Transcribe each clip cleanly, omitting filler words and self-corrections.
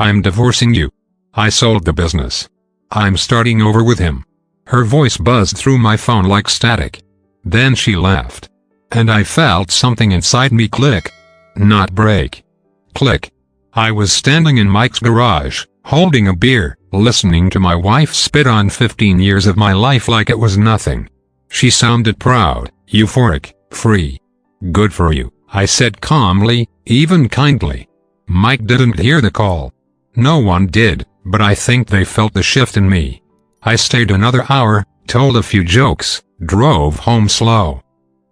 I'm divorcing you. I sold the business. I'm starting over with him. Her voice buzzed through my phone like static. Then she laughed. And I felt something inside me click. Not break. Click. I was standing in Mike's garage, holding a beer, listening to my wife spit on 15 years of my life like it was nothing. She sounded proud, euphoric, free. Good for you, I said calmly, even kindly. Mike didn't hear the call. No one did, but I think they felt the shift in me. I stayed another hour, told a few jokes, drove home slow.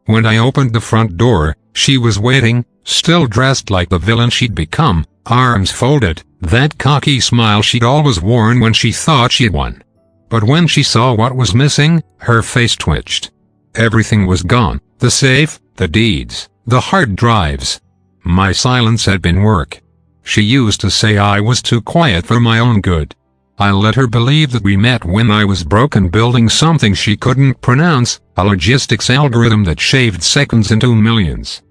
When I opened the front door, she was waiting, still dressed like the villain she'd become, arms folded, that cocky smile she'd always worn when she thought she'd won. But when she saw what was missing, her face twitched. Everything was gone, the safe, the deeds, the hard drives. My silence had been work. She used to say I was too quiet for my own good. I let her believe that we met when I was broken building something she couldn't pronounce, a logistics algorithm that shaved seconds into millions.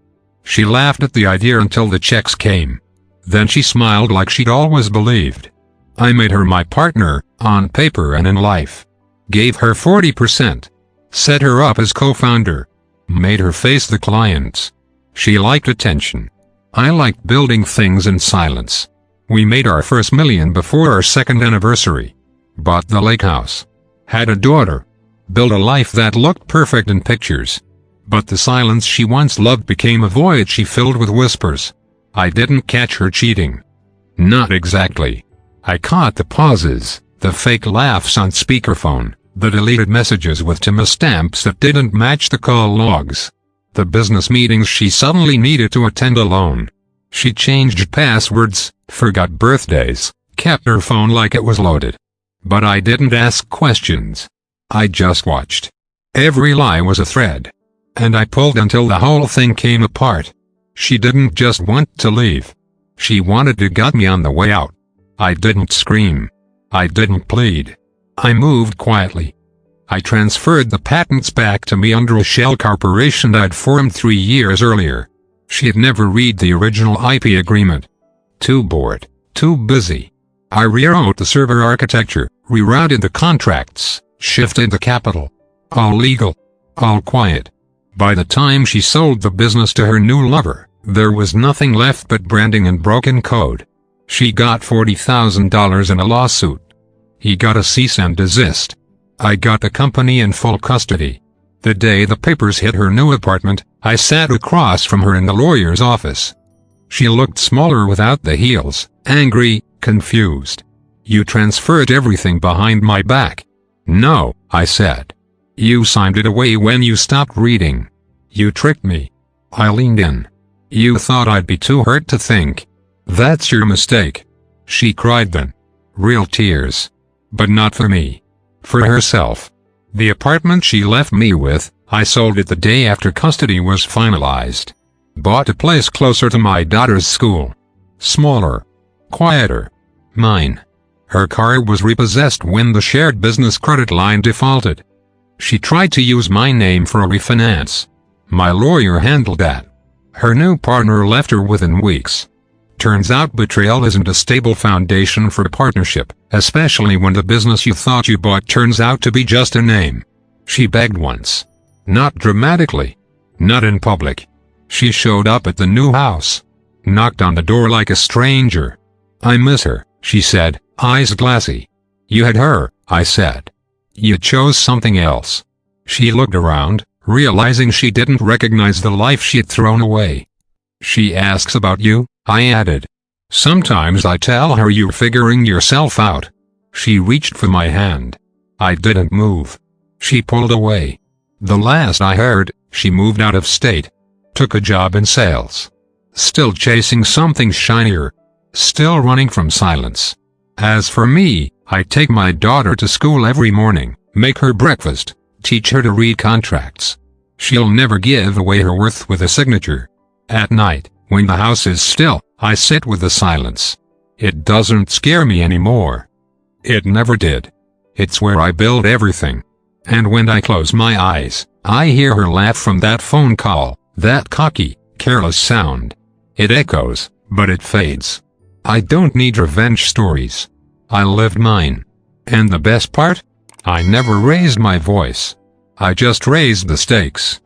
She laughed at the idea until the checks came. Then she smiled like she'd always believed. I made her my partner, on paper and in life. Gave her 40%. Set her up as co-founder. Made her face the clients. She liked attention. I liked building things in silence. We made our first million before our second anniversary. Bought the lake house. Had a daughter. Built a life that looked perfect in pictures. But the silence she once loved became a void she filled with whispers. I didn't catch her cheating. Not exactly. I caught the pauses, the fake laughs on speakerphone, the deleted messages with timestamps that didn't match the call logs. The business meetings she suddenly needed to attend alone. She changed passwords, forgot birthdays, kept her phone like it was loaded. But I didn't ask questions. I just watched. Every lie was a thread. And I pulled until the whole thing came apart. She didn't just want to leave. She wanted to gut me on the way out. I didn't scream. I didn't plead. I moved quietly. I transferred the patents back to me under a shell corporation I'd formed 3 years earlier. She'd never read the original IP agreement. Too bored. Too busy. I rewrote the server architecture, rerouted the contracts, shifted the capital. All legal. All quiet. By the time she sold the business to her new lover, there was nothing left but branding and broken code. She got $40,000 in a lawsuit. He got a cease and desist. I got the company in full custody. The day the papers hit her new apartment, I sat across from her in the lawyer's office. She looked smaller without the heels, angry, confused. You transferred everything behind my back. No, I said. You signed it away when you stopped reading. You tricked me. I leaned in. You thought I'd be too hurt to think. That's your mistake. She cried then. Real tears. But not for me. For herself. The apartment she left me with, I sold it the day after custody was finalized. Bought a place closer to my daughter's school. Smaller. Quieter. Mine. Her car was repossessed when the shared business credit line defaulted. She tried to use my name for a refinance. My lawyer handled that. Her new partner left her within weeks. Turns out betrayal isn't a stable foundation for a partnership, especially when the business you thought you bought turns out to be just a name. She begged once. Not dramatically. Not in public. She showed up at the new house. Knocked on the door like a stranger. I miss her, she said, eyes glassy. You had her, I said. You chose something else. She looked around, realizing she didn't recognize the life she'd thrown away. She asks about you, I added. Sometimes I tell her you're figuring yourself out. She reached for my hand. I didn't move. She pulled away. The last I heard, she moved out of state. Took a job in sales. Still chasing something shinier. Still running from silence. As for me, I take my daughter to school every morning, make her breakfast, teach her to read contracts. She'll never give away her worth with a signature. At night, when the house is still, I sit with the silence. It doesn't scare me anymore. It never did. It's where I build everything. And when I close my eyes, I hear her laugh from that phone call, that cocky, careless sound. It echoes, but it fades. I don't need revenge stories. I lived mine. And the best part? I never raised my voice. I just raised the stakes.